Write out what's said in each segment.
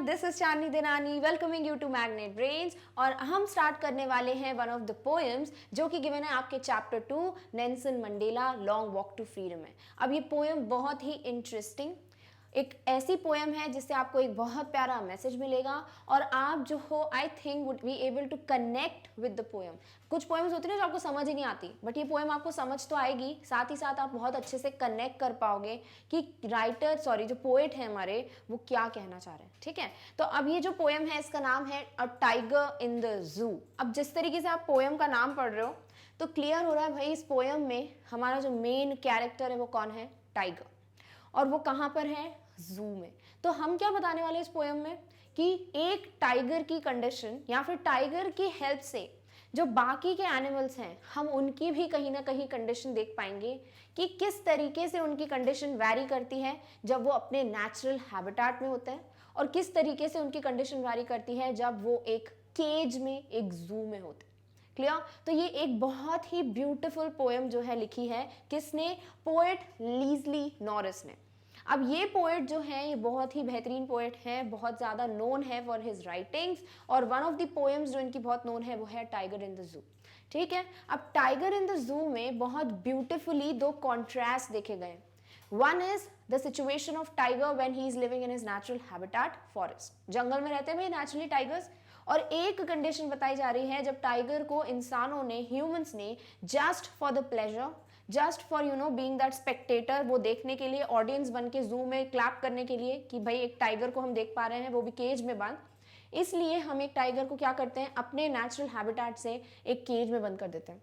This is Chandni Dinani welcoming you to magnet brains और हम start करने वाले हैं वन ऑफ द पोएम्स जो कि गिवन है आपके chapter 2 Nelson Mandela long walk to freedom में। अब ये पोएम बहुत ही इंटरेस्टिंग एक ऐसी पोएम है जिससे आपको एक बहुत प्यारा मैसेज मिलेगा और आप जो हो I think would be able to connect with the poem. कुछ पोएम्स होती है ना जो आपको समझ ही नहीं आती, बट ये पोएम आपको समझ तो आएगी, साथ ही साथ आप बहुत अच्छे से कनेक्ट कर पाओगे कि जो पोएट है हमारे वो क्या कहना चाह रहे हैं। ठीक है, तो अब ये जो पोएम है इसका नाम है अ टाइगर इन द जू। अब जिस तरीके से आप पोएम का नाम पढ़ रहे हो तो क्लियर हो रहा है भाई इस पोएम में हमारा जो मेन कैरेक्टर है वो कौन है, टाइगर, और वो कहाँ पर है, जू में। तो हम क्या बताने वाले इस पोएम में कि एक टाइगर की कंडीशन या फिर टाइगर की हेल्प से जो बाकी के एनिमल्स हैं हम उनकी भी कहीं ना कहीं कंडीशन देख पाएंगे कि किस तरीके से उनकी कंडीशन वैरी करती है जब वो अपने नेचुरल हैबिटेट में होते हैं और किस तरीके से उनकी कंडीशन वैरी करती है जब वो एक केज में, एक जू में होते हैं। क्लियर? तो ये एक बहुत ही ब्यूटीफुल पोएम जो है लिखी है किसने, पोएट लीजली नॉरिस ने। अब ये पोएट जो है ये बहुत ही बेहतरीन पोएट है, बहुत ज़्यादा नोन है फॉर हिज राइटिंग्स और वन ऑफ द पोएम्स जो इनकी बहुत नोन है वो है टाइगर इन द जू। ठीक है, अब टाइगर इन द जू में बहुत ब्यूटिफुली दो कॉन्ट्रास्ट देखे गए। One is the situation of tiger when he is living in his natural habitat, forest, जंगल में रहते हैं भाई नेचुरली टाइगर्स, और एक कंडीशन बताई जा रही है जब टाइगर को इंसानों ने, ह्यूमंस ने, just for the pleasure, just for being that Spectator, वो देखने के लिए, ऑडियंस बन के जू में क्लैप करने के लिए कि भाई एक टाइगर को हम देख पा रहे हैं वो भी केज में बंद, इसलिए हम एक टाइगर को क्या करते हैं, अपने नेचुरल हैबिटेट से एक केज में बंद कर देते हैं।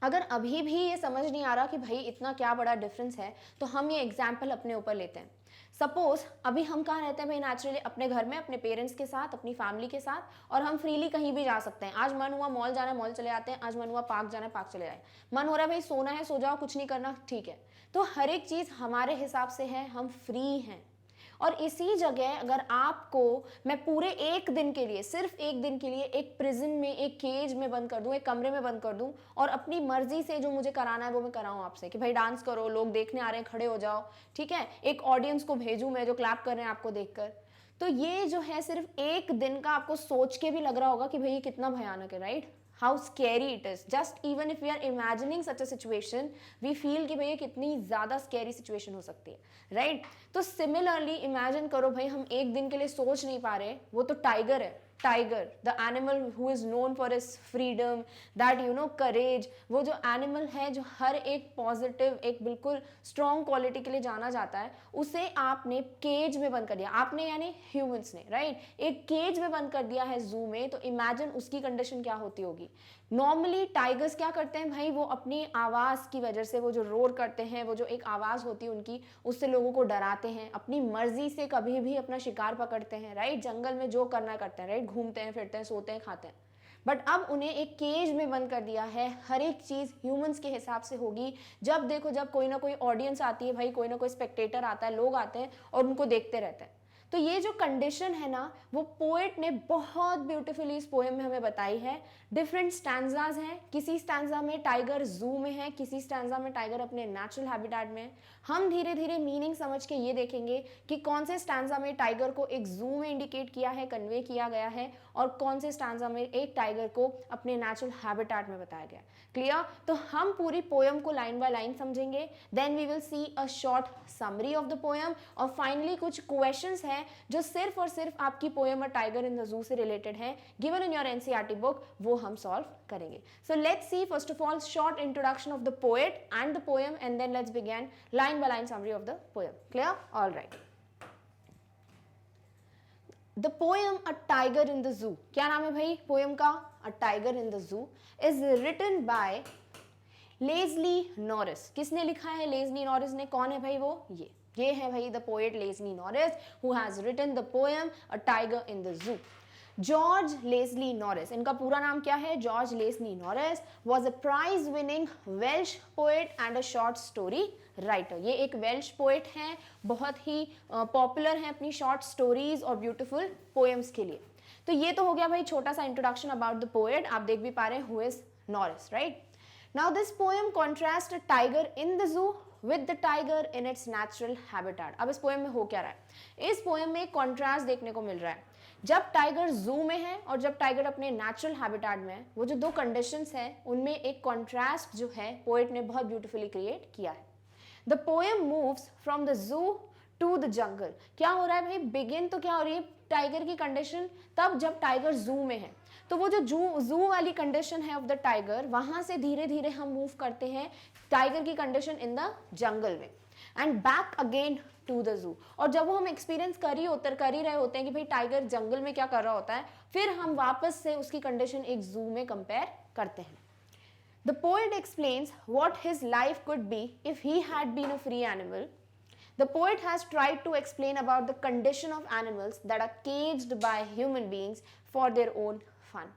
अगर अभी भी ये समझ नहीं आ रहा कि भाई इतना क्या बड़ा डिफरेंस है तो हम ये एग्जाम्पल अपने ऊपर लेते हैं। सपोज अभी हम कहाँ रहते हैं भाई, नेचुरली अपने घर में, अपने पेरेंट्स के साथ, अपनी फैमिली के साथ, और हम फ्रीली कहीं भी जा सकते हैं। आज मन हुआ मॉल जाना है मॉल चले जाते हैं, आज मन हुआ पार्क जाना है पार्क चले जाए, मन हो रहा है भाई सोना है सो जाओ, कुछ नहीं करना, ठीक है। तो हर एक चीज़ हमारे हिसाब से है, हम फ्री हैं। और इसी जगह अगर आपको मैं पूरे एक दिन के लिए, सिर्फ एक दिन के लिए एक प्रिजन में, एक केज में बंद कर दूं, एक कमरे में बंद कर दूं और अपनी मर्जी से जो मुझे कराना है वो मैं कराऊं आपसे कि भाई डांस करो, लोग देखने आ रहे हैं खड़े हो जाओ, ठीक है, एक ऑडियंस को भेजूं मैं जो क्लैप कर रहे हैं आपको देखकर, तो ये जो है सिर्फ एक दिन का आपको सोच के भी लग रहा होगा कि भाई ये कितना भयानक है, right? How scary it is. Just even if we are imagining such a situation we feel कि भाई कितनी ज़्यादा स्केरी सिचुएशन हो सकती है, राइट? तो सिमिलरली इमेजिन करो भाई हम एक दिन के लिए सोच नहीं पा रहे, वो तो टाइगर है, tiger the animal who is known for his freedom, that courage, वो जो एनिमल है जो हर एक पॉजिटिव, एक बिल्कुल स्ट्रॉन्ग क्वालिटी के लिए जाना जाता है, उसे आपने केज में बंद कर दिया, आपने यानी ह्यूमंस ने, राइट? एक केज में बंद कर दिया है जू में, तो इमेजिन उसकी कंडीशन क्या होती होगी। नॉर्मली टाइगर्स क्या करते हैं भाई, वो अपनी आवाज़ की वजह से, वो जो रोर करते हैं, वो जो एक आवाज़ होती है उनकी, उससे लोगों को डराते हैं, अपनी मर्जी से कभी भी अपना शिकार पकड़ते हैं, राइट? जंगल में जो करना करते हैं, राइट? घूमते हैं, फिरते हैं, सोते हैं, खाते हैं। बट अब उन्हें एक केज में बंद कर दिया है, हर एक चीज़ ह्यूमंस के हिसाब से होगी। जब देखो जब कोई ना कोई ऑडियंस आती है भाई, कोई ना कोई स्पेक्टेटर आता है, लोग आते हैं और उनको देखते रहते हैं। तो ये जो कंडीशन है ना वो पोएट ने बहुत ब्यूटीफुली इस पोएम में हमें बताई है। डिफरेंट स्टैंजाज हैं, किसी स्टैंजा में टाइगर जू में है, किसी स्टैंजा में टाइगर अपने नेचुरल हैबिटेट में। हम धीरे धीरे मीनिंग समझ के ये देखेंगे कि कौन से स्टैंजा में टाइगर को एक जू में इंडिकेट किया है, कन्वे किया गया है, और कौन से स्टैंजा में एक टाइगर को अपने नेचुरल हैबिटेट में बताया गया। क्लियर? तो हम पूरी पोएम को लाइन बाय लाइन समझेंगे, then we will see a short summary of the poem, और फाइनली कुछ क्वेश्चंस हैं जो सिर्फ और सिर्फ आपकी पोएम टाइगर इन द जू से रिलेटेड है, given in your NCERT book, वो हम सॉल्व करेंगे। So let's see first of all short introduction of the poet and the poem, and then let's begin line by line summary of the poem. Clear? All right. The poem a tiger in the zoo, क्या नाम है भाई poem का? A tiger in the zoo, is written by Leslie Norris. किसने लिखा है? Lazily Norris ने। कौन है भाई वो? ये है भाई the poet Leslie Norris who has written the poem a tiger in the zoo. George Leslie Norris, इनका पूरा नाम क्या है? George Leslie Norris was a prize winning Welsh poet and a short story writer. ये एक Welsh poet हैं, बहुत ही popular हैं अपनी शॉर्ट स्टोरीज और ब्यूटीफुल पोएम्स के लिए। तो ये तो हो गया भाई छोटा सा इंट्रोडक्शन अबाउट द पोएट। आप देख भी पा रहे हैं who is Norris, right? Now this poem contrasts a tiger in the zoo with the tiger in its natural habitat. अब इस पोएम में हो क्या रहा है? इस पोएम में एक कॉन्ट्रास्ट देखने को मिल रहा है. जब टाइगर जू में है और जब टाइगर अपने नेचुरल हैबिटेट में है, वो जो दो कंडीशंस हैं उनमें एक कॉन्ट्रास्ट जो है पोएट ने बहुत ब्यूटीफुली क्रिएट किया है. The poem moves from the zoo to the jungle. क्या हो रहा है भाई? बिगिन तो क्या हो रही है टाइगर की कंडीशन तब जब टाइगर जू में है, तो वो जो जू वाली कंडीशन है ऑफ द टाइगर, वहां से धीरे धीरे हम मूव करते हैं टाइगर की कंडीशन इन द जंगल में, and back again to the zoo. और जब वो हम एक्सपीरियंस कर ही रहे होते हैं कि भाई टाइगर जंगल में क्या कर रहा होता है, फिर हम वापस से उसकी कंडीशन एक जू में कंपेयर करते हैं. The poet explains what his life could be if he had been a free animal. The poet has tried to explain about the condition of animals that are caged by human beings for their own fun.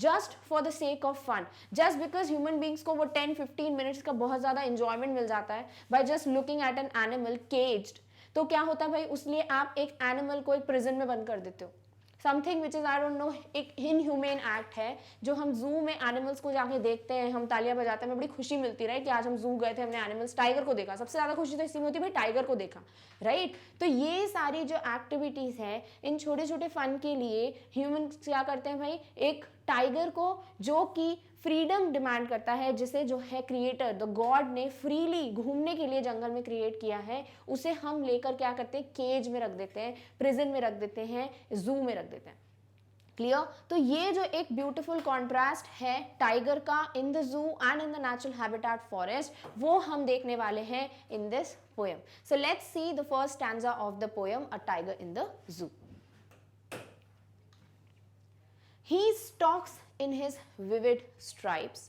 Just for the sake of fun. Just because human beings को वो 10-15 minutes का बहुत ज़्यादा enjoyment मिल जाता है by just looking at an animal caged. तो क्या होता है भाई, उसलिए आप एक animal को एक prison में बंद कर देते हो. Something which is I don't know एक इनह्यूमेन एक्ट है जो हम जू में एनिमल्स को जाके देखते हैं, हम तालियां बजाते हैं, हमें बड़ी खुशी मिलती है कि आज हम जू गए थे, हमने एनिमल्स टाइगर को देखा. सबसे ज़्यादा खुशी तो इसी में होती है भाई टाइगर को देखा, राइट. तो ये सारी जो एक्टिविटीज़ हैं इन छोटे छोटे फन के लिए ह्यूमन क्या करते हैं भाई, एक टाइगर को जो कि फ्रीडम डिमांड करता है, जिसे जो है क्रिएटर द गॉड ने फ्रीली घूमने के लिए जंगल में क्रिएट किया है, उसे हम लेकर क्या करते हैं केज में रख देते हैं, प्रिजन में रख देते हैं, जू में रख देते हैं. क्लियर? तो ये जो एक ब्यूटीफुल कॉन्ट्रास्ट है टाइगर का इन द जू and in the natural habitat forest, वो हम देखने वाले हैं in this poem. So let's see the first stanza of the poem a tiger in the जू. He stalks in his vivid stripes,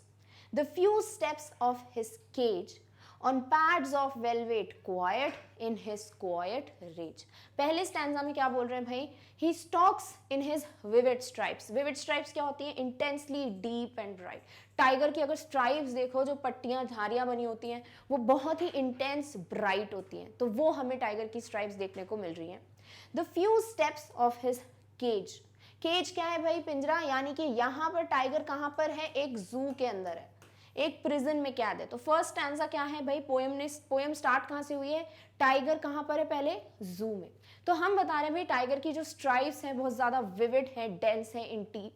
the few steps of his cage, on pads of velvet, quiet in his quiet rage. पहले stanza में क्या बोल रहे हैं भाई? He stalks in his vivid stripes. Vivid stripes क्या होती हैं? Intensely deep and bright. Tiger की अगर स्ट्राइप्स देखो, जो पट्टियां धारियां बनी होती हैं, वो बहुत ही इंटेंस ब्राइट होती हैं, तो वो हमें टाइगर की स्ट्राइप्स देखने को मिल रही हैं. The few steps of his cage. Cage क्या है भाई? पिंजरा. यानी कि यहाँ पर टाइगर कहाँ पर है? एक जू के अंदर है, एक प्रिजन में कैद है. तो फर्स्ट स्टैंजा क्या है भाई? पोएम स्टार्ट कहाँ से हुई है? टाइगर कहाँ पर है? पहले जू में. तो हम बता रहे हैं भाई टाइगर की जो स्ट्राइप्स हैं बहुत ज़्यादा विविड है, डेंस है,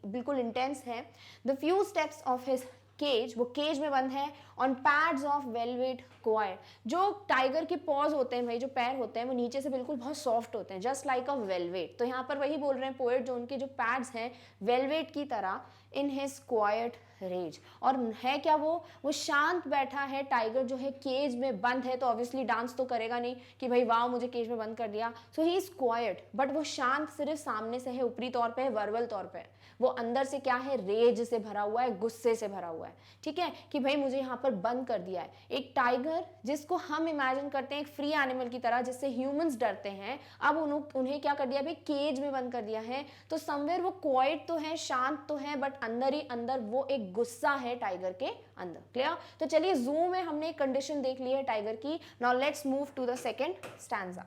बिल्कुल इंटेंस है. The few steps of his cage, वो केज में बंद है, on pads of velvet quiet. जो टाइगर के पॉज होते हैं भाई, जो पैर होते हैं, वो नीचे से बिल्कुल बहुत सॉफ्ट होते हैं, जस्ट लाइक अ वेलवेट. तो यहाँ पर वही बोल रहे हैं पोएट, जो उनके जो पैड्स हैं वेलवेट की तरह, इन हिज क्वाइट रेज. और है क्या वो शांत बैठा है. टाइगर जो है केज में बंद है, तो ऑब्वियसली डांस तो करेगा नहीं कि भाई वाह मुझे केज में बंद कर दिया. सो ही इज क्वाइट, बट वो शांत सिर्फ सामने से है, ऊपरी तौर पे है, वर्बल तौर पे है. वो अंदर से क्या है? रेज से भरा हुआ है, गुस्से से भरा हुआ है. ठीक है कि भाई मुझे यहाँ पर बंद कर दिया है. एक टाइगर जिसको हम इमेजिन करते हैं एक फ्री एनिमल की तरह, जिससे ह्यूमंस डरते हैं, अब उन्हें क्या कर दिया भाई? केज में बंद कर दिया है. तो समवेयर वो क्वाइट तो है, शांत तो है, बट अंदर ही अंदर वो एक गुस्सा है टाइगर के अंदर. क्लियर? तो चलिए जू में हमने एक कंडीशन देख ली है टाइगर की. Now let's move to the second stanza.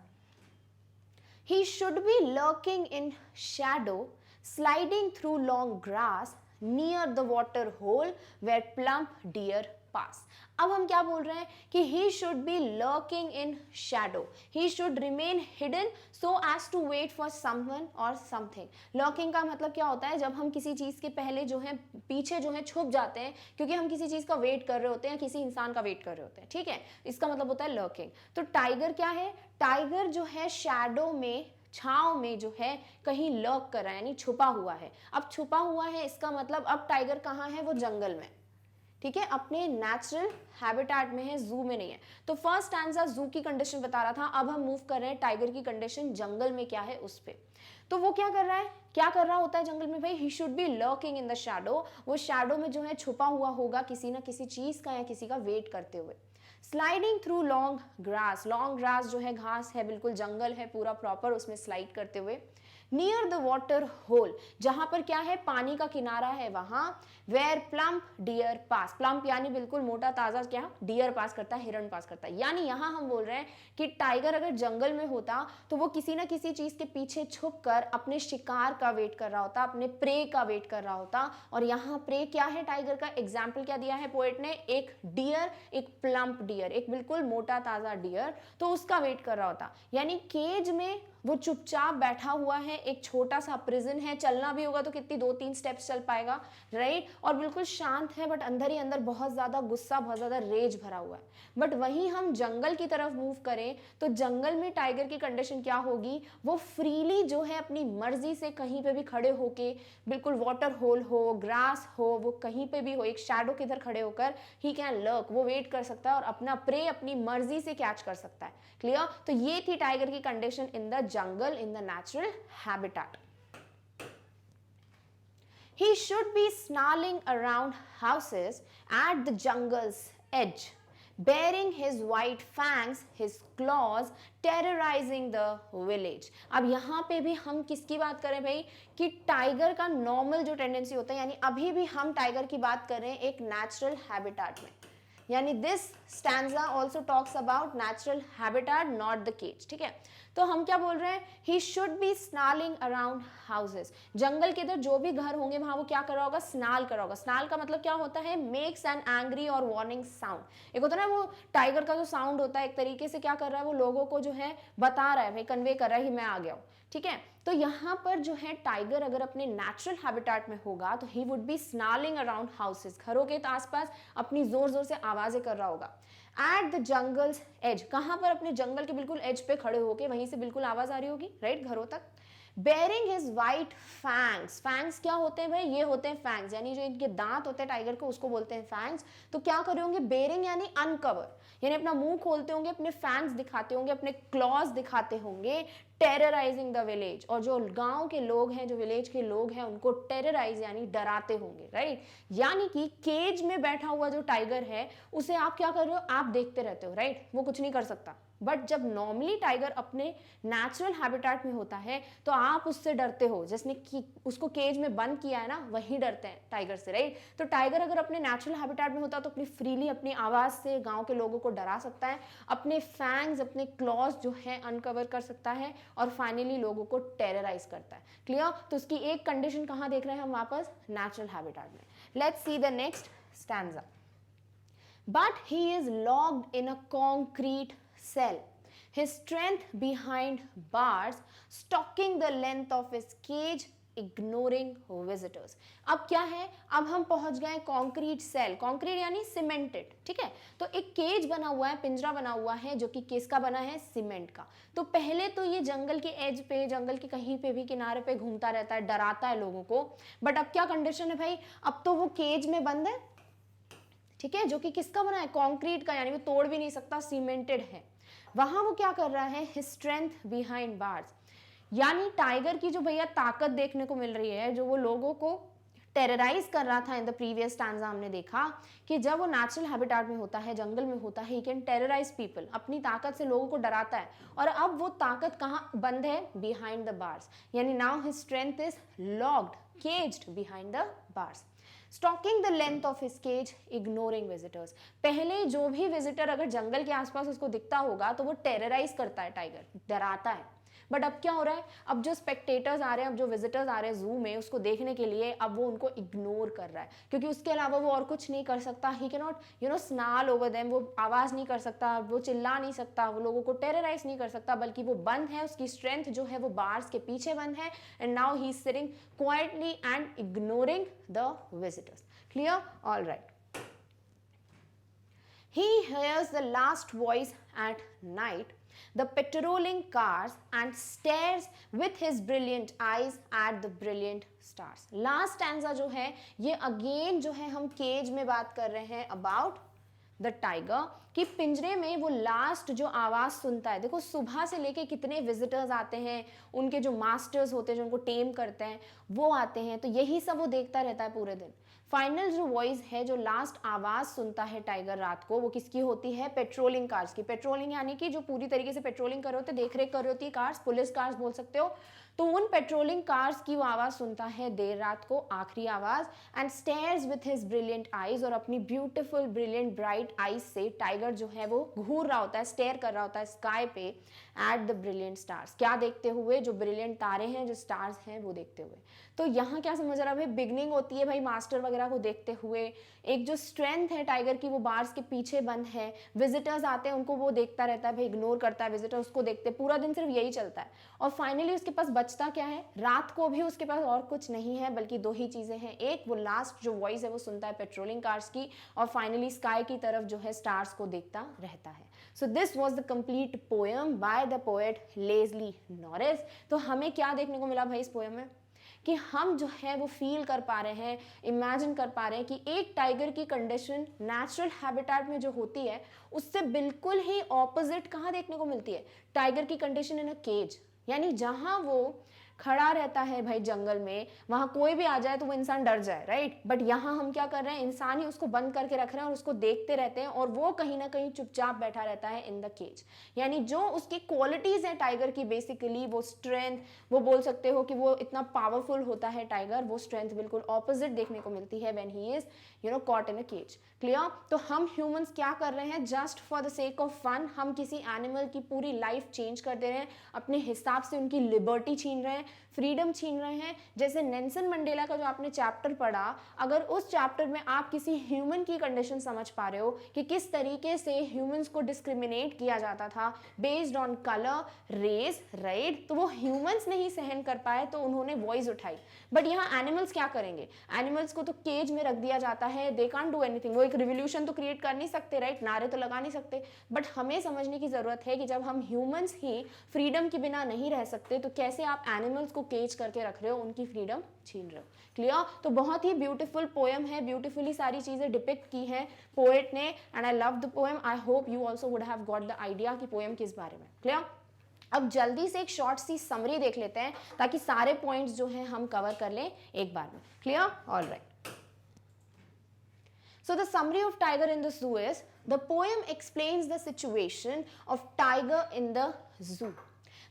He should be lurking in shadow, sliding through long grass near the water hole where plump deer pass. अब हम क्या बोल रहे हैं कि he should be lurking in shadow. He should remain hidden so as to wait for someone or something. Lurking का मतलब क्या होता है? जब हम किसी चीज़ के पहले जो है पीछे जो है छुप जाते हैं, क्योंकि हम किसी चीज़ का वेट कर रहे होते हैं, किसी इंसान का वेट कर रहे होते हैं. ठीक है, इसका मतलब होता है lurking. तो टाइगर क्या है? टाइगर जो है शैडो में, छाव में जो है कहीं लर्क कर रहा है, यानी छुपा हुआ है. अब छुपा हुआ है इसका मतलब अब टाइगर कहाँ है? वो जंगल में. ठीक है, अपने नेचुरल हैबिटेट में है, जू में नहीं है. तो फर्स्ट स्टैंजा जू की कंडीशन बता रहा था. अब हम मूव कर रहे हैं टाइगर की कंडीशन जंगल में क्या है उस पे. तो वो क्या कर रहा है? क्या कर रहा होता है जंगल में भाई? ही should B lurking in the shadow. वो शैडो में जो है छुपा हुआ होगा किसी ना किसी चीज का या किसी का वेट करते हुए. Sliding through long grass. Long grass जो है घास है, बिल्कुल जंगल है पूरा प्रॉपर, उसमें स्लाइड करते हुए. नियर द वाटर होल, जहां पर क्या है, पानी का किनारा है वहां, where plump deer pass, plump यानी बिल्कुल मोटा ताजा क्या, डियर पास करता है, हिरण पास करता है। यानी यहां हम बोल रहे हैं कि टाइगर अगर जंगल में होता तो वो किसी ना किसी चीज के पीछे छुप कर अपने शिकार का वेट कर रहा होता, अपने प्रे का वेट कर रहा होता। और यहाँ प्रे क्या है टाइगर का, एग्जाम्पल क्या दिया है पोएट ने, एक डियर, एक प्लम्प डियर, एक बिल्कुल मोटा ताजा डियर, तो उसका वेट कर रहा होता। यानी केज में वो चुपचाप बैठा हुआ है, एक छोटा सा प्रिजन है, चलना भी होगा तो कितनी 2-3 स्टेप्स चल पाएगा, राइट, और बिल्कुल शांत है, बट अंदर ही अंदर बहुत ज्यादा गुस्सा, बहुत ज्यादा रेज भरा हुआ है। बट वहीं हम जंगल की तरफ मूव करें तो जंगल में टाइगर की कंडीशन क्या होगी, वो फ्रीली जो है अपनी मर्जी से कहीं पे भी खड़े होके, बिल्कुल वाटर होल हो, ग्रास हो, वो कहीं पे भी हो, एक शैडो के इधर खड़े होकर ही कैन लर्क, वो वेट कर सकता है और अपना प्रे अपनी मर्जी से कैच कर सकता है। क्लियर? तो ये थी टाइगर की condition in the jungle, in the natural habitat. He should be snarling around houses at the jungle's edge, bearing his white fangs, his claws, terrorizing the village. अब यहाँ पे भी हम किसकी बात करें भाई, कि टाइगर का नॉर्मल जो टेंडेंसी होता है, यानी अभी भी हम टाइगर की बात कर रहे हैं एक नेचुरल हैबिटेट में, यानी this stanza also talks about natural habitat not the cage. ठीक है, तो हम क्या बोल रहे हैं, he should be snarling around houses, जंगल के इधर जो भी घर होंगे वहां वो क्या कर रहा होगा, स्नाल कर रहा होगा। स्नाल का मतलब क्या होता है, मेक्स एन एंग्री और वार्निंग साउंड। एक होता है ना वो टाइगर का जो साउंड होता है, एक तरीके से क्या कर रहा है, वो लोगों को जो है बता रहा है भाई, कन्वे कर रहा है कि मैं आ गया हूँ। ठीक है, तो यहाँ पर जो है टाइगर अगर अपने नेचुरल हैबिटेट में होगा तो he would be snarling around houses, घरों के आसपास अपनी जोर जोर से आवाजें कर रहा होगा। एट द जंगल्स एज, कहां पर, अपने जंगल के बिल्कुल एज पे खड़े होके वहीं से बिल्कुल आवाज आ रही होगी, राइट, घरों तक। Baring his white fangs, fangs क्या होते हैं भाई, ये होते हैं फैंग्स, यानी जो इनके दांत होते हैं टाइगर को, उसको बोलते हैं फैंग्स। तो क्या करे होंगे, बेरिंग यानी अनकवर, यानी अपना मुंह खोलते होंगे, अपने फैंग्स दिखाते होंगे, अपने क्लॉज दिखाते होंगे, टेरराइजिंग द विलेज, और जो गांव के लोग हैं, जो विलेज के लोग हैं, उनको टेरराइज यानी डराते होंगे, राइट। यानी कि केज में बैठा हुआ जो टाइगर है उसे आप क्या कर रहे हो, आप देखते रहते हो, राइट, वो कुछ नहीं कर सकता। बट जब नॉर्मली टाइगर अपने नेचुरल हैबिटेट में होता है तो आप उससे डरते हो, जिसने उसको केज में बंद किया है ना, वही डरते हैं टाइगर से, राइट। तो टाइगर अगर अपने नेचुरल हैबिटेट में होता तो अपनी फ्रीली अपनी आवाज से गांव के लोगों को डरा सकता है, अपने फैंग्स, अपने क्लॉज जो है अनकवर कर सकता है, और फाइनली लोगों को टेरराइज करता है। क्लियर? तो उसकी एक कंडीशन कहां देख रहे हैं हम वापस, नेचुरल हैबिटेट में। Let's see the next stanza. But he is locked in a concrete cell, his strength behind bars, stalking the length of his cage, ignoring visitors. अब क्या है, अब हम पहुंच गए कॉन्क्रीट सेल, कॉन्क्रीट यानी सीमेंटेड। ठीक है, तो एक केज बना हुआ है, पिंजरा बना हुआ है, जो कि किसका बना है, सीमेंट का। तो पहले तो ये जंगल के एज पे, जंगल के कहीं पे भी किनारे पे घूमता रहता है, डराता है लोगों को। बट अब क्या कंडीशन है भाई, अब तो वो केज में बंद है, ठीक है, जो कि किसका बना है, कंक्रीट का, यानी वो तोड़ भी नहीं सकता, सीमेंटेड है। वहां वो क्या कर रहा है, हिज स्ट्रेंथ बिहाइंड बार्स, यानी टाइगर की जो भैया ताकत देखने को मिल रही है, जो वो लोगों को टेरराइज कर रहा था इन द प्रीवियस स्टैंजा, हमने देखा कि जब वो नेचुरल हैबिटेट में होता है, जंगल में होता है, ही कैन टेरराइज पीपल, अपनी ताकत से लोगों को डराता है। और अब वो ताकत कहाँ बंद है, बिहाइंड द बार्स, यानी now his strength is locked, caged behind the bars. Stalking the length of his cage, ignoring visitors, पहले जो भी विजिटर अगर जंगल के आसपास उसको दिखता होगा तो वो टेरराइज करता है, टाइगर डराता है। बट अब क्या हो रहा है, अब जो स्पेक्टेटर्स आ रहे हैं, अब जो विजिटर्स आ रहे हैं जू में उसको देखने के लिए, अब वो उनको इग्नोर कर रहा है, क्योंकि उसके अलावा वो और कुछ नहीं कर सकता। He can not snarl over them, वो आवाज नहीं कर सकता, वो चिल्ला नहीं सकता, वो लोगों को टेरराइज नहीं कर सकता, बल्कि वो बंद है, उसकी स्ट्रेंथ जो है वो बार्स के पीछे बंद है। And now he is sitting quietly and ignoring the visitors. Clear? All right. He hears the last voice at night, the patrolling cars, and stares with his brilliant eyes at the brilliant stars. Last stanza जो है ये again जो है हम cage में बात कर रहे हैं about द टाइगर, कि पिंजरे में वो लास्ट जो आवाज सुनता है, देखो सुबह से लेके कितने विजिटर्स आते हैं, उनके जो मास्टर्स होते हैं जो उनको टेम करते हैं वो आते हैं, तो यही सब वो देखता रहता है पूरे दिन। फाइनल जो वॉइस है, जो लास्ट आवाज सुनता है टाइगर रात को, वो किसकी होती है, पेट्रोलिंग कार्स की। पेट्रोलिंग यानी कि जो पूरी तरीके से पेट्रोलिंग कर रहे होते, देख रेख कर रही होती है कार्स, पुलिस कार्स बोल सकते हो। तो उन पेट्रोलिंग कार्स की वो आवाज़ सुनता है देर रात को, आखिरी आवाज़, and stairs with his brilliant eyes, और अपनी ब्यूटीफुल ब्रिलियंट ब्राइट आईज से टाइगर जो है वो घूर रहा होता है, स्टेयर कर रहा होता है स्काई पे एट द ब्रिलियंट स्टार्स। क्या देखते हुए? जो ब्रिलियंट तारे हैं, जो स्टार्स हैं वो देखते हुए। तो यहाँ क्या समझ रहा है भाई, बिगनिंग होती है भाई मास्टर वगैरह को देखते हुए, एक जो स्ट्रेंथ है टाइगर की वो बार्स के पीछे बंद है, विजिटर्स आते हैं उनको वो देखता रहता है भाई, इग्नोर करता है, विजिटर उसको देखते, पूरा दिन सिर्फ यही चलता है। और फाइनली उसके पास बचता क्या है? रात को भी उसके पास और कुछ नहीं है बल्कि दो ही चीज़ें हैं, एक वो लास्ट जो वॉइस है वो सुनता है पेट्रोलिंग कार्स की, और फाइनली स्काई की तरफ जो है स्टार्स को देखता रहता है। So this was the complete poem by the poet Leslie Norris. तो हमें क्या देखने को मिला भाई इस पोएम में? कि हम जो है वो फील कर पा रहे हैं, इमेजिन कर पा रहे हैं कि एक टाइगर की कंडीशन नेचुरल हैबिटेट में जो होती है उससे बिल्कुल ही ऑपोजिट कहाँ देखने को मिलती है? टाइगर की कंडीशन इन अ केज, यानी जहां वो खड़ा रहता है भाई जंगल में, वहां कोई भी आ जाए तो वो इंसान डर जाए, राइट? बट यहाँ हम क्या कर रहे हैं? इंसान ही उसको बंद करके रख रहे हैं और उसको देखते रहते हैं, और वो कहीं ना कहीं चुपचाप बैठा रहता है इन द केज। यानी जो उसकी क्वालिटीज हैं टाइगर की, बेसिकली वो स्ट्रेंथ, वो बोल सकते हो कि वो इतना पावरफुल होता है टाइगर, वो स्ट्रेंथ बिल्कुल ऑपोजिट देखने को मिलती है when he is caught in a cage. Clear? तो हम ह्यूमंस क्या कर रहे हैं? Just for the sake of fun हम किसी एनिमल की पूरी लाइफ चेंज कर दे रहे हैं, अपने हिसाब से उनकी लिबर्टी छीन रहे हैं, फ्रीडम छीन रहे हैं। जैसे नेल्सन मंडेला का जो आपने चैप्टर पढ़ा, अगर उस चैप्टर में आप किसी ह्यूमन की कंडीशन समझ पा रहे हो कि किस तरीके से ह्यूमंस को डिस्क्रिमिनेट किया जाता था based on colour, race, right, तो वो ह्यूमंस नहीं सहन कर पाए तो उन्होंने वॉइस उठाई। बट यहाँ एनिमल्स क्या करेंगे? एनिमल्स को तो केज में रख दिया जाता है, दे कांट डू एनीथिंग, वो एक रिवोल्यूशन तो क्रिएट कर नहीं सकते, राइट, नारे तो लगा नहीं सकते। बट हमें समझने की जरूरत है कि जब हम ह्यूमंस ही फ्रीडम के बिना नहीं रह सकते तो कैसे आप एनिमल्स को केज करके रख रहे हो, उनकी फ्रीडम छीन रहे हो। क्लियर? तो बहुत ही ब्यूटीफुल पोएम है, ब्यूटीफुली सारी चीजें डिपिक्ट की है पोएट ने, and I love the poem. I hope you also would have got the idea कि पोएम किस बारे में। क्लियर? अब जल्दी से एक शॉर्ट सी समरी देख लेते हैं ताकि सारे पॉइंट्स जो हैं हम कवर कर लें एक बार में। Clear? All right. So the summary of Tiger in the Zoo is, the poem explains the situation of tiger in the zoo.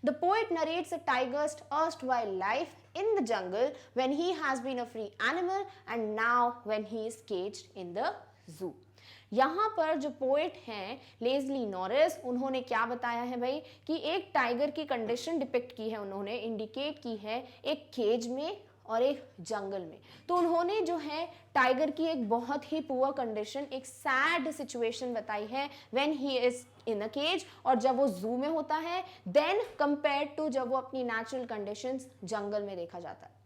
The poet narrates a tiger's erstwhile life in the jungle when he has been a free animal and now when he is caged in the zoo. यहाँ पर जो poet हैं lazily Norris, उन्होंने क्या बताया है भाई कि एक टाइगर की कंडीशन डिपिक्ट की है, उन्होंने इंडिकेट की है एक केज में और एक जंगल में। तो उन्होंने जो है टाइगर की एक बहुत ही पुअर कंडीशन, एक सैड सिचुएशन बताई है when he is in a cage, और जब वो जू में होता है, देन कंपेयर्ड टू जब वो अपनी नेचुरल कंडीशंस जंगल में देखा जाता है।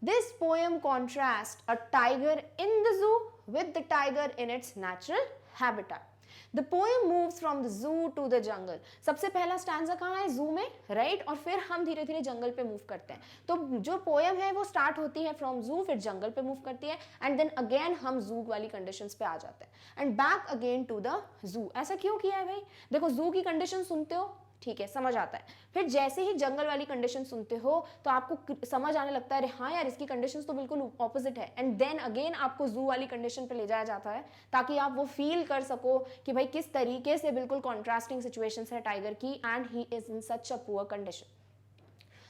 This poem contrasts a tiger in the zoo with the tiger in its natural habitat. The poem moves from the zoo to the jungle. सबसे पहला स्टैंजा कहाँ है? जू में, राइट? और फिर हम धीरे धीरे जंगल पे मूव करते हैं। तो जो पोएम है वो स्टार्ट होती है फ्रॉम जू, फिर जंगल पे मूव करती है, एंड देन अगेन हम जू वाली कंडीशंस पे आ जाते हैं, and back again to the zoo. ऐसा क्यों किया है भाई? देखो, जू की कंडीशन सुनते हो, ठीक है, समझ आता है, फिर जैसे ही जंगल वाली कंडीशन सुनते हो तो आपको समझ आने लगता है, अरे हाँ यार, इसकी कंडीशंस तो बिल्कुल ऑपोजिट है, एंड देन अगेन आपको जू वाली कंडीशन पे ले जाया जाता है ताकि आप वो फील कर सको कि भाई किस तरीके से बिल्कुल कॉन्ट्रास्टिंग सिचुएशंस है टाइगर की, and he is in such a poor condition.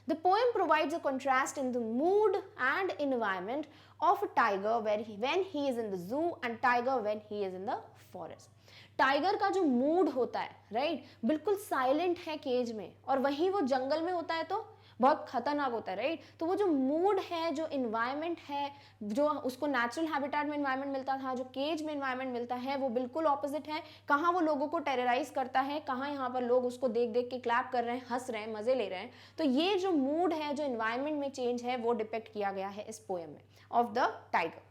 The poem provides a contrast in the mood and environment of a tiger when he is in the zoo and tiger when he is in the forest. Tiger का जो mood होता है, right, बिल्कुल silent है cage में, और वहीं वो जंगल में होता है तो बहुत खतरनाक होता है, राइट? तो वो जो मूड है, जो इन्वायरमेंट है, जो उसको नेचुरल हैबिटेट में इन्वायरमेंट मिलता था, जो केज में इन्वायरमेंट मिलता है, वो बिल्कुल ऑपोजिट है। कहाँ वो लोगों को टेरराइज करता है, कहाँ यहाँ पर लोग उसको देख देख के क्लैप कर रहे हैं, हंस रहे हैं, मजे ले रहे हैं। तो ये जो मूड है, जो इन्वायरमेंट में चेंज है, वो डिपिक्ट किया गया है इस पोएम में of the tiger.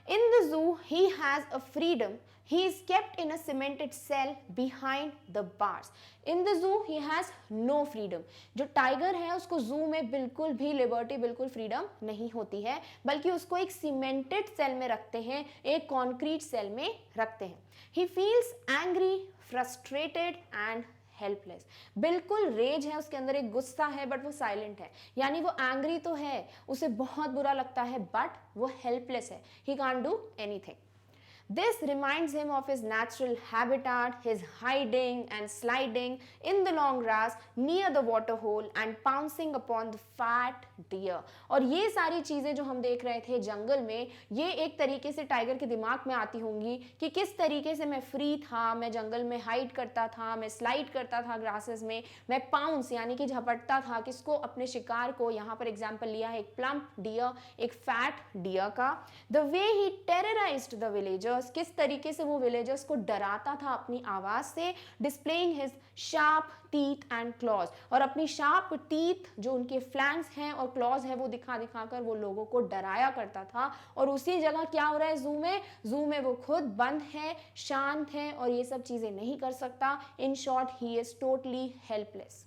In the zoo, he has a freedom. He is kept in a cemented cell behind the bars. In the zoo, he has no freedom. जो tiger है उसको जू में बिल्कुल भी लिबर्टी, बिल्कुल फ्रीडम नहीं होती है, बल्कि उसको एक सीमेंटेड सेल में रखते हैं, एक कॉन्क्रीट सेल में रखते हैं. He feels angry, frustrated and helpless. बिल्कुल रेज है उसके अंदर, एक गुस्सा है, बट वो साइलेंट है. यानी वो एंग्री तो है, उसे बहुत बुरा लगता है, बट वो हेल्पलेस है. He can't do anything. This reminds him of his natural habitat, his hiding and sliding in the long grass near the water hole and pouncing upon the fat deer. और ये सारी चीजें जो हम देख रहे थे जंगल में, ये एक तरीके से टाइगर के दिमाग में आती होंगी कि किस तरीके से मैं फ्री था, मैं जंगल में हाइड करता था, मैं स्लाइड करता था ग्रासेस में, मैं पाउंस यानी कि झपटता था किसको, अपने शिकार को. यहाँ पर एग्जाम्पल लिया है एक प्लम्प डियर, एक फैट डियर का. The way he terrorized the villagers, किस तरीके से वो विलेजर्स को डराता था अपनी आवाज से. Displaying his sharp teeth and clause, और अपनी शार्प टीथ जो उनके फ्लैंक्स हैं और क्लॉज है वो दिखा दिखा कर वो लोगों को डराया करता था. और उसी जगह क्या हो रहा है जू में वो खुद बंद है, शांत है और ये सब चीजें नहीं कर सकता. In short he is totally helpless.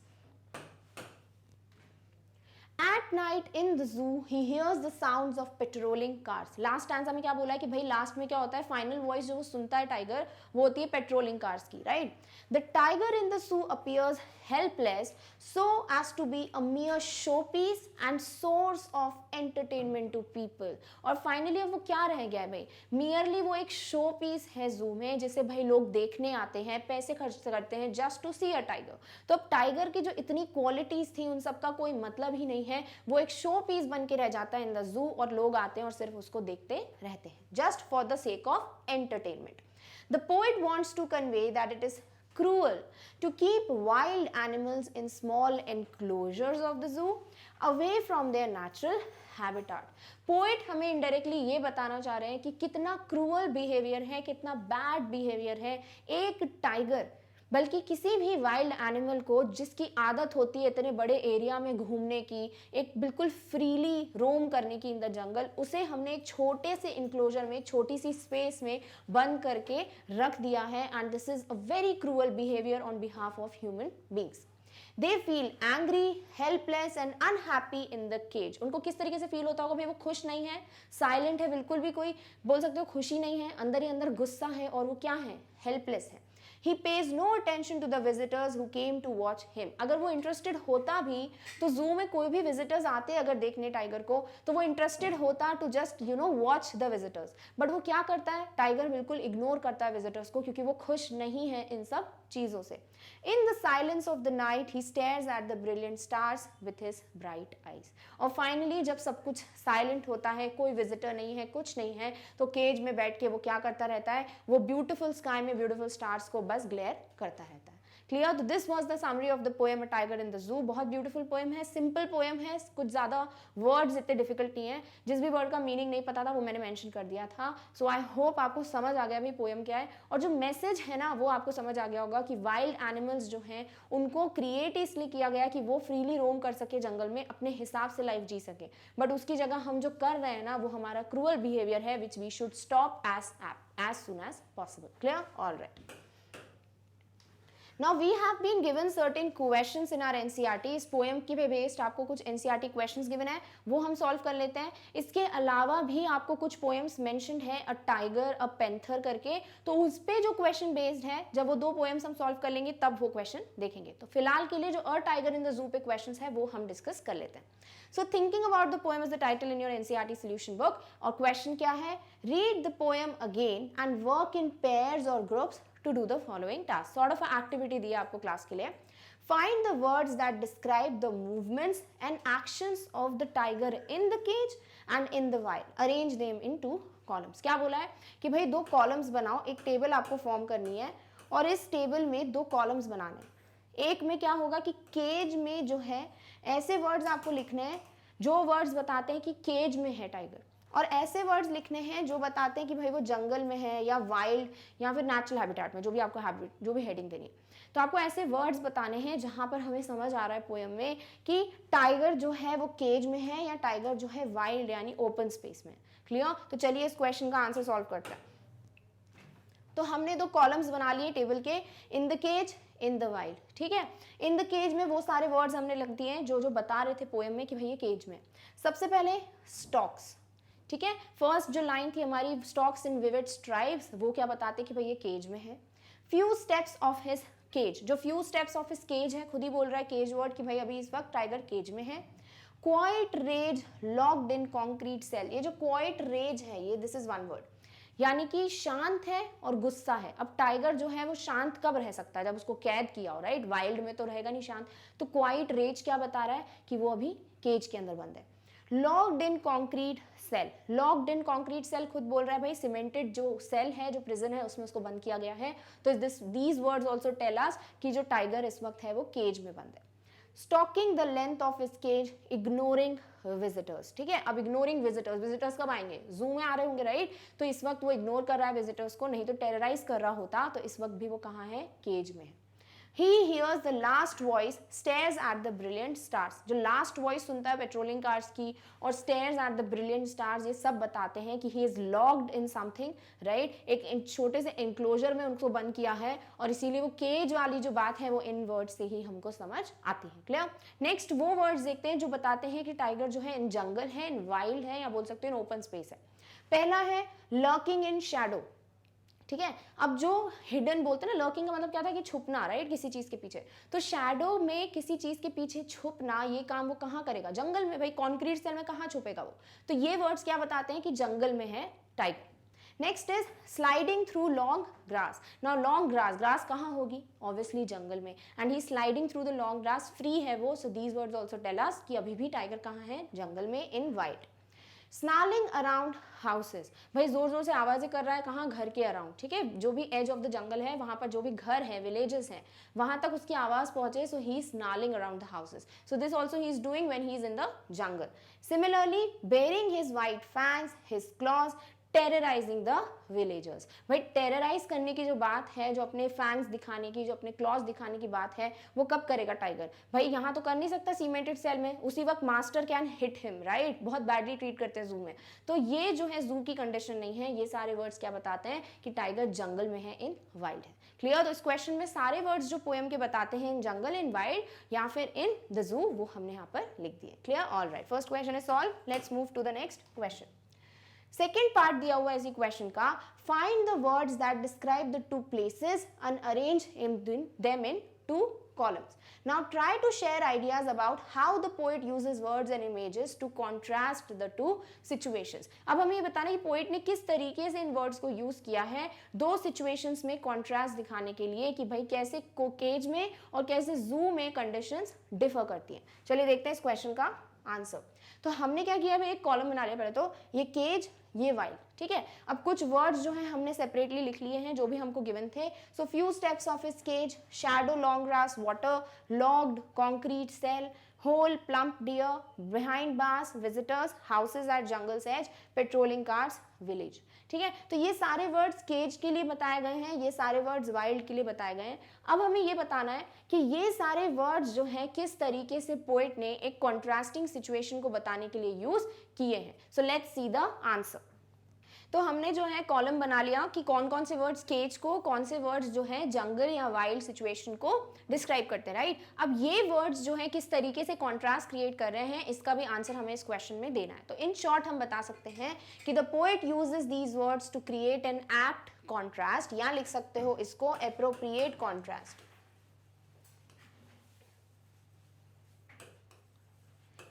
At night in the zoo, he hears the sounds of patrolling cars. Last stanza में क्या बोला है कि भाई लास्ट में क्या होता है, फाइनल वॉइस जो वो सुनता है टाइगर, वो होती है पेट्रोलिंग कार्स की, right. The tiger in the zoo appears helpless so as to be a mere showpiece and source of entertainment to people. और फाइनली वो क्या रह गया है भाई, मियरली वो एक शो पीस है जू में जिसे भाई लोग देखने आते हैं, पैसे खर्च करते हैं just to see a tiger. तो अब टाइगर की जो इतनी क्वालिटीज थी उन सब का कोई मतलब ही नहीं है, वो एक शो पीस बन के रह जाता है इन द जू और लोग आते हैं और सिर्फ उसको देखते रहते हैं just for the sake of entertainment. The poet wants to convey that it is cruel to keep wild animals in small enclosures of the zoo away from their natural habitat. Poet हमें indirectly ये बताना चाह रहे हैं कि कितना cruel behaviour है, कितना बैड बिहेवियर है एक टाइगर, बल्कि किसी भी वाइल्ड एनिमल को जिसकी आदत होती है इतने बड़े एरिया में घूमने की, एक बिल्कुल फ्रीली रोम करने की इन द जंगल, उसे हमने एक छोटे से इंक्लोजर में, छोटी सी स्पेस में बंद करके रख दिया है. And this is a very cruel behaviour on behalf of human beings. They feel angry, helpless and unhappy in the cage. उनको किस तरीके से फील होता होगा भाई, वो खुश नहीं है, साइलेंट है, बिल्कुल भी कोई बोल सकते हो खुशी नहीं है, अंदर ही अंदर गुस्सा है और वो क्या है, हेल्पलेस है. He pays no attention to the visitors who came to watch him. अगर वो इंटरेस्टेड होता भी तो जू में कोई भी विजिटर्स आते अगर देखने टाइगर को तो वो इंटरेस्टेड होता to just watch the visitors. But वो क्या करता है, टाइगर बिल्कुल इग्नोर करता है विजिटर्स को क्योंकि वो खुश नहीं है इन सब चीजों से. In the silence of the night, he stares at the brilliant stars with his bright eyes. और फाइनली जब सब कुछ साइलेंट होता है, कोई विजिटर नहीं है, कुछ नहीं है, तो केज में बैठ के वो क्या करता रहता है, वो ब्यूटीफुल स्काई में ब्यूटीफुल स्टार्स को बस ग्लेयर करता रहता है. क्लियर. तो this was the summary of the poem a tiger in the जू. बहुत ब्यूटीफुल पोएम है, सिंपल पोएम है, कुछ ज़्यादा वर्ड्स इतने डिफिकल्ट नहीं है. जिस भी वर्ड का मीनिंग नहीं पता था वो मैंने मेंशन कर दिया था. सो आई होप आपको समझ आ गया भाई पोएम क्या है, और जो मैसेज है ना वो आपको समझ आ गया होगा कि वाइल्ड एनिमल्स जो हैं उनको क्रिएट इसलिए किया गया कि वो फ्रीली रोम कर सके जंगल में, अपने हिसाब से लाइफ जी सके. बट उसकी जगह हम जो कर रहे हैं ना वो हमारा क्रूअल बिहेवियर है which we should stop as soon as possible. Clear? All right. Now we have been given certain questions in our NCERT. इस पोएम की बेस्ड आपको कुछ NCERT क्वेश्चंस गिवन है, वो हम सॉल्व कर लेते हैं. इसके अलावा भी आपको कुछ पोएम्स मेंशन्ड है, अ टाइगर अ पेंथर करके, तो उस पे जो क्वेश्चन बेस्ड है, जब वो दो पोएम्स हम सॉल्व कर लेंगे तब वो क्वेश्चन देखेंगे. तो फिलहाल के लिए जो अ टाइगर इन द जू पे क्वेश्चन है वो हम डिस्कस कर लेते हैं. So thinking about the poem is the title in your NCERT solution book. और क्वेश्चन क्या है, read the poem again and work in pairs और groups to do the following task. Sort of activity दी है आपको class के लिए. Find the words that describe the movements and actions of the tiger in the cage and in the wild. Arrange them into columns. क्या बोला है कि भाई दो कॉलम्स बनाओ, एक टेबल आपको फॉर्म करनी है और इस टेबल में दो कॉलम्स बनाने. एक में क्या होगा कि केज में जो है ऐसे वर्ड्स आपको लिखने हैं जो वर्ड्स बताते हैं कि केज में है टाइगर, और ऐसे वर्ड्स लिखने हैं जो बताते हैं कि भाई वो जंगल में है या वाइल्ड या फिर नेचुरल हैबिटेट में, जो भी आपको जो भी हेडिंग देनी है. तो आपको ऐसे वर्ड्स बताने हैं जहां पर हमें समझ आ रहा है पोएम में कि टाइगर जो है वो केज में है या टाइगर जो है वाइल्ड यानी ओपन स्पेस में. क्लियर. तो चलिए इस क्वेश्चन का आंसर सॉल्व करते हैं. तो हमने दो कॉलम्स बना लिए टेबल के, in the cage, in the wild. ठीक है. इन द केज में वो सारे वर्ड्स हमने लिख दिए हैं जो जो बता रहे थे पोएम में कि भाई ये केज में. सबसे पहले स्टॉक्स. ठीक है. फर्स्ट जो लाइन थी हमारी, स्टॉक्स इन विविड स्ट्राइप्स, वो क्या बताते कि भाई ये केज में है. Few steps of his cage, जो few steps of his cage है, खुद ही बोल रहा है केज वर्ड कि भाई अभी इस वक्त टाइगर केज में है. Quiet rage locked in concrete cell, ये जो क्वाइट रेज है ये दिस इज वन वर्ड. यानी कि शांत है और गुस्सा है। अब टाइगर जो है वो शांत कब रह सकता है, जब उसको कैद किया हो, राइट। वाइल्ड में तो रहेगा नहीं शांत। तो क्वाइट रेज क्या बता रहा है कि वो अभी केज के अंदर बंद है। Locked in concrete cell, locked in concrete cell खुद बोल रहा है भाई सीमेंटेड जो सेल है, जो प्रिजन है, उसमें उसको बंद किया गया है। तो these words also tell us कि जो टाइगर इस वक्त है वो केज में बंद है। स्टॉकिंग द लेंथ ऑफ इस केज, इग्नोरिंग विजिटर्स, ठीक है। अब इग्नोरिंग विजिटर्स, विजिटर्स कब आएंगे, जू में आ रहे होंगे, राइट। तो इस वक्त वो इग्नोर कर रहा है विजिटर्स को, नहीं तो टेरराइज कर रहा होता, तो इस वक्त भी वो कहाँ है, केज में है। He hears the last voice, stares at the brilliant stars. जो last voice सुनता है पेट्रोलिंग कार्स की और stares at the brilliant stars, ये सब बताते हैं कि he is locked in something, right? एक छोटे से enclosure में उनको बंद किया है और इसीलिए वो केज वाली जो बात है वो इन वर्ड्स से ही हमको समझ आती है। क्लियर। नेक्स्ट वो वर्ड्स देखते हैं जो बताते हैं कि टाइगर जो है इन जंगल है, इन वाइल्ड है, या बोल सकते हैं इन ओपन स्पेस है। पहला है लर्किंग इन शैडो, ठीक है। अब जो हिडन बोलते हैं ना, लर्किंग का मतलब क्या था कि छुपना, राइट, किसी चीज के पीछे। तो शैडो में किसी चीज के पीछे छुपना, ये काम वो कहाँ करेगा, जंगल में। भाई कॉन्क्रीट सेल में कहाँ छुपेगा वो। तो ये वर्ड्स क्या बताते हैं कि जंगल में है tiger. Next is sliding through long grass. Now long grass, grass कहाँ होगी, ऑब्वियसली जंगल में, and he sliding through the long grass, free है वो। So these words also tell us कि अभी भी टाइगर कहाँ है, जंगल में, in wait. Snarling around houses, भाई जोर जोर से आवाजें कर रहा है, कहाँ, घर के अराउंड, ठीक है। जो भी एज ऑफ द जंगल है वहां पर जो भी घर है, विलेजेस हैं, वहां तक उसकी आवाज पहुंचे। So he snarling around the houses. So this also he is doing when he is in the jungle. Similarly baring his white fangs, his claws, terrorizing the villagers. भाई टेरराइज करने की जो बात है, जो अपने फैंग्स दिखाने की, जो अपने क्लॉज दिखाने की बात है, वो कब करेगा टाइगर। भाई यहाँ तो कर नहीं सकता सीमेंटेड सेल में, उसी वक्त master can hit him, right. बहुत बैडली ट्रीट करते हैं जू में। तो ये जो है जू की कंडीशन नहीं है। ये सारे वर्ड्स क्या बताते हैं कि टाइगर जंगल में है, इन वाइल्ड है। क्लियर। तो इस क्वेश्चन में सारे वर्ड्स जो पोएम के बताते हैं इन जंगल, इन वाइल्ड या फिर इन द जू, वो हमने यहाँ पर लिख दिए। Clear. All right, first question is solve. Let's move to the next question. Second part दिया हुआ है इसी क्वेश्चन का, find the words that describe the two places and arrange them in two columns. Now try to share ideas about how the poet uses words and images to contrast the two situations. अब हमें ये बताना है कि poet ने किस तरीके से इन वर्ड्स को यूज किया है दो सिचुएशंस में कॉन्ट्रास्ट दिखाने के लिए कि भाई कैसे केज में और कैसे जू में कंडीशंस डिफर करती हैं। चलिए देखते हैं इस क्वेश्चन का आंसर। तो हमने क्या किया, भाई एक कॉलम बना लिया। पहले तो ये केज, ये वाइल्ड, ठीक है। अब कुछ वर्ड्स जो हैं हमने सेपरेटली लिख लिए हैं जो भी हमको गिवन थे। सो फ्यू स्टेप्स ऑफ इस cage, shadow, long grass, water, logged, concrete cell, hole, plump deer, behind bars, visitors, houses at jungle's edge, patrolling cars, village, ठीक है। तो ये सारे वर्ड्स केज के लिए बताए गए हैं, ये सारे वर्ड्स वाइल्ड के लिए बताए गए हैं। अब हमें ये बताना है कि ये सारे वर्ड्स जो हैं किस तरीके से पोएट ने एक कॉन्ट्रास्टिंग सिचुएशन को बताने के लिए यूज किए हैं। सो लेट्स सी द आंसर। तो हमने जो है कॉलम बना लिया कि कौन कौन से वर्ड्स केज को, कौन से वर्ड्स जो है जंगल या वाइल्ड सिचुएशन को डिस्क्राइब करते हैं, राइट। अब ये वर्ड्स जो है किस तरीके से कॉन्ट्रास्ट क्रिएट कर रहे हैं, इसका भी आंसर हमें इस क्वेश्चन में देना है। तो इन शॉर्ट हम बता सकते हैं कि the poet uses these words to create an apt contrast, या लिख सकते हो इसको एप्रोप्रिएट कॉन्ट्रास्ट,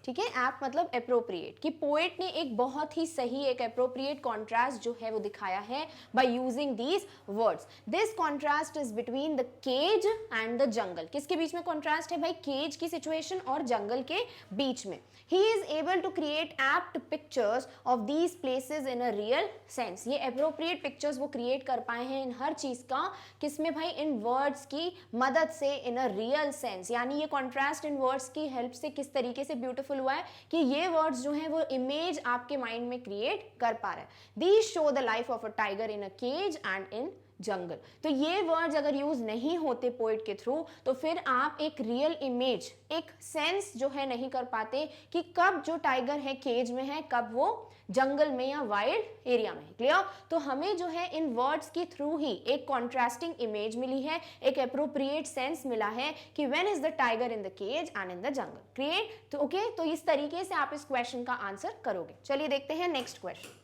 ठीक है। ऐप मतलब अप्रोप्रिएट, कि पोएट ने एक बहुत ही सही एक अप्रोप्रिएट कॉन्ट्रास्ट जो है वो दिखाया है by using these words. This contrast is between the cage and the jungle. किसके बीच में कॉन्ट्रास्ट है भाई, केज की सिचुएशन और जंगल के बीच में। He is able to create apt pictures of these places in a real sense. ये अप्रोप्रिएट पिक्चर्स वो क्रिएट कर पाए हैं इन हर चीज का, किसमें भाई, इन वर्ड्स की मदद से, इन अ रियल सेंस। यानी ये कॉन्ट्रास्ट इन वर्ड्स की हेल्प से किस तरीके से ब्यूटीफुल हुआ है कि ये वर्ड्स जो हैं वो इमेज आपके माइंड में क्रिएट कर पा रहे हैं। These show the life of a tiger in a cage and in jungle. तो ये वर्ड्स अगर यूज नहीं होते पोएट के थ्रू तो फिर आप एक रियल इमेज, एक सेंस जो है नहीं कर पाते कि कब जो टाइगर है केज में है, कब वो जंगल में या वाइल्ड एरिया में है। क्लियर। तो हमें जो है इन वर्ड्स के थ्रू ही एक कॉन्ट्रास्टिंग इमेज मिली है, एक अप्रोप्रिएट सेंस मिला है कि when is the tiger in the cage and in the jungle. Clear. तो ओके, तो इस तरीके से आप इस क्वेश्चन का आंसर करोगे। चलिए देखते हैं next question.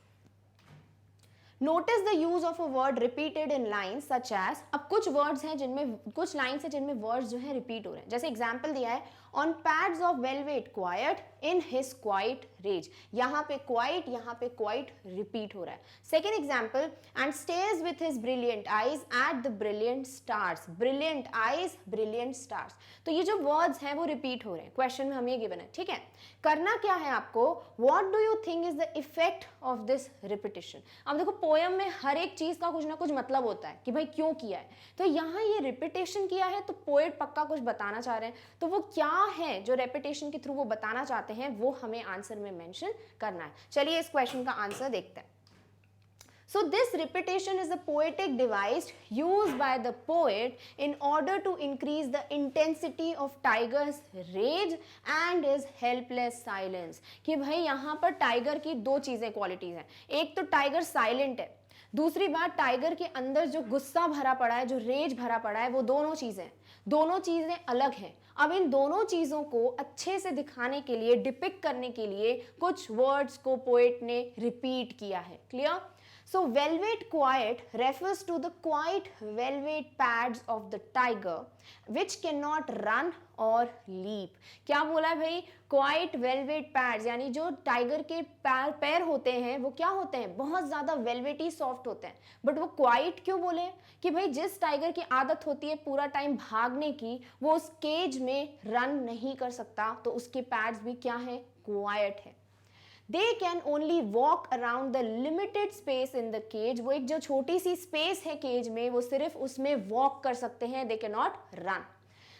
Notice the use of a word repeated in lines such as. अब कुछ वर्ड्स हैं जिनमें, कुछ लाइन्स हैं जिनमें वर्ड्स जो है रिपीट हो रहे हैं। जैसे एग्जांपल दिया है, on pads of velvet quite in his quiet rage. यहाँ पे quiet, यहाँ पे quiet repeat हो रहा है. Second example, and stares with his brilliant eyes at the brilliant stars. Brilliant eyes, brilliant stars. तो ये जो words हैं वो repeat हो रहे हैं. Question में हमें ये given है, ठीक है. करना क्या है आपको? What do you think is the effect of this repetition? अब देखो poem में हर एक चीज का कुछ ना कुछ मतलब होता है कि भाई क्यों किया है. तो यहाँ ये repetition किया है तो पोएट पक्का कुछ बताना चाह रहे हैं. तो वो क्या है जो repetition के थ्रू वो बताना चाहते हैं वो हमें आंसर में मेंशन करना है. चलिए इस क्वेश्चन का आंसर देखते हैं. So this repetition is a poetic device used by the poet in order to increase the intensity of tiger's rage and his helpless silence. कि भाई यहाँ पर टाइगर की दो चीजें क्वालिटीज हैं. एक तो टाइगर साइलेंट है, दूसरी बात टाइगर के अंदर जो गुस्सा भरा पड़ा है, जो रेज भरा पड़ा है, वो दोनों चीजें अलग हैं. अब इन दोनों चीजों को अच्छे से दिखाने के लिए, डिपिक्ट करने के लिए कुछ वर्ड्स को पोएट ने रिपीट किया है. Clear? So velvet quiet refers to the quiet velvet pads of the tiger which cannot run or leap. क्या बोला है भाई? Quiet velvet pads यानी जो टाइगर के पैर होते हैं वो क्या होते हैं? बहुत ज़्यादा वेलवेटी सॉफ्ट होते हैं. बट वो क्वाइट क्यों बोले? कि भाई जिस टाइगर की आदत होती है पूरा टाइम भागने की, वो उस केज में रन नहीं कर सकता, तो उसके पैड्स भी क्या है? क्वाइट है. They can only walk around the limited space in the cage. वो एक जो छोटी सी स्पेस है केज में, वो सिर्फ उसमें वॉक कर सकते हैं. They cannot run.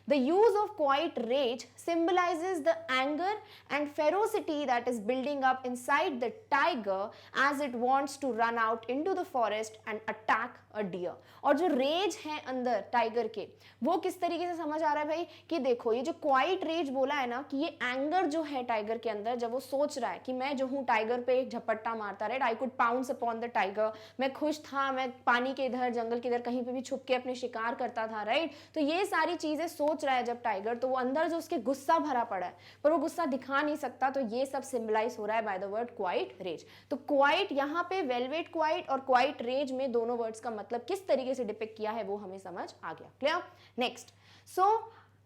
The use of quiet rage symbolizes the anger and ferocity that is building up inside the tiger as it wants to run out into the forest and attack a deer. और जो raise है अंदर tiger के, वो किस तरीके से समझ आ रहा है भाई? कि देखो ये जो क्वाइट रेज बोला है ना, कि ये एंगर जो है टाइगर के अंदर, जब वो सोच रहा है कि मैं जो हूँ टाइगर पे एक झपट्टा मारता, right, I could pounce upon the tiger, मैं खुश था, मैं पानी के इधर जंगल के इधर कहीं पे भी छुप के अपने शिकार करता था, राइट. तो ये सारी चीजें सोच रहा है जब टाइगर, तो वो अंदर जो उसके गुस्सा भरा पड़ा है पर वो गुस्सा दिखा नहीं सकता, तो ये सब सिंबलाइज हो रहा है by the word quiet rage. तो क्वाइट यहाँ पे वेलवेट क्वाइट और क्वाइट रेज में दोनों वर्ड्स का मतलब किस तरीके से डिपिक्ट किया है वो हमें समझ आ गया. Clear? Next. So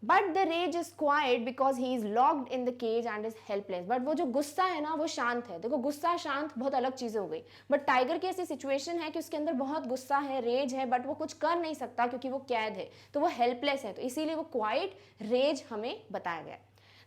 but the rage is quiet because he is locked in the cage and is helpless. But वो जो गुस्सा है ना वो शांत है. देखो गुस्सा शांत बहुत अलग चीजें हो गई, बट टाइगर की ऐसी सिचुएशन है कि उसके अंदर बहुत गुस्सा है, रेज है, बट वो कुछ कर नहीं सकता क्योंकि वो कैद है, तो वो हेल्पलेस है. तो इसीलिए वो क्वाइट रेज हमें बताया गया.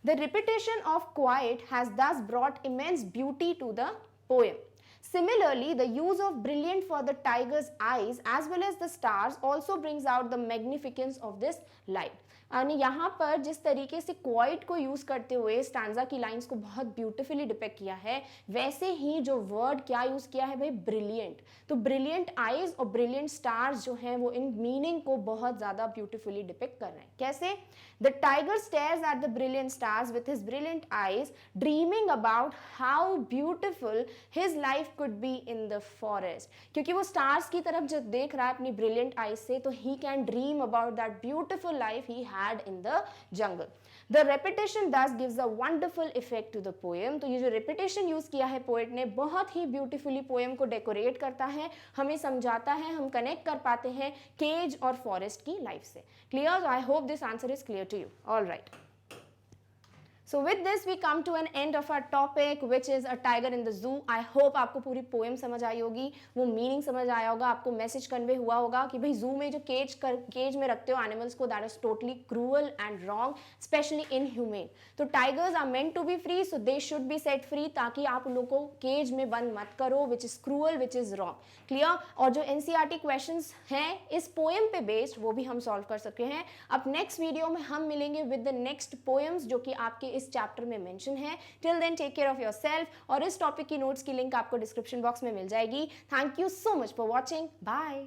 The repetition of quite has thus brought immense beauty to the poem. Similarly, the use of brilliant for the tiger's eyes as well as the stars also brings out the magnificence of this light. यानी यहाँ पर जिस तरीके से quite को use करते हुए stanza की लाइंस को बहुत ब्यूटीफुली डिपेक्ट किया है, वैसे ही जो वर्ड क्या यूज किया है भाई? ब्रिलियंट. तो ब्रिलियंट आईज और ब्रिलियंट स्टार्स जो हैं वो इन मीनिंग को बहुत ज्यादा ब्यूटीफुली डिपेक्ट कर रहे हैं. कैसे? The tiger stairs at the brilliant stars with his brilliant eyes, dreaming about how beautiful his life could be in the forest. क्योंकि वो स्टार्स की तरफ जब देख रहा है अपनी ब्रिलियंट आईज से, तो he can dream about that beautiful life he had in the jungle. The repetition thus gives a wonderful effect to the poem. तो ये जो repetition यूज किया है पोएट ने, बहुत ही ब्यूटीफुली पोएम को डेकोरेट करता है, हमें समझाता है, हम कनेक्ट कर पाते हैं केज और फॉरेस्ट की लाइफ से. Clear? I hope this answer is clear to you. All right. So with this we come to an end of our topic which is a tiger in the zoo. I hope आपको पूरी poem समझ आई होगी, वो meaning समझ आया होगा, आपको message convey हुआ होगा कि भाई जू में जो केज में रखते हो एनिमल्स को, that is totally cruel and wrong, specially inhumane. तो tigers are meant to be free, so they should be set free, ताकि आप उन लोगों को केज में बंद मत करो, which is cruel, which is wrong. Clear? और जो एनसीईआरटी क्वेश्चंस हैं इस पोएम पे बेस्ड, वो भी हम सॉल्व कर सकते हैं. अब नेक्स्ट वीडियो में हम मिलेंगे विद द नेक्स्ट पोएम्स जो कि आपके इस चैप्टर में मेंशन है. Till then take care of yourself, और इस टॉपिक की नोट्स की लिंक आपको डिस्क्रिप्शन बॉक्स में मिल जाएगी. Thank you so much for watching. Bye.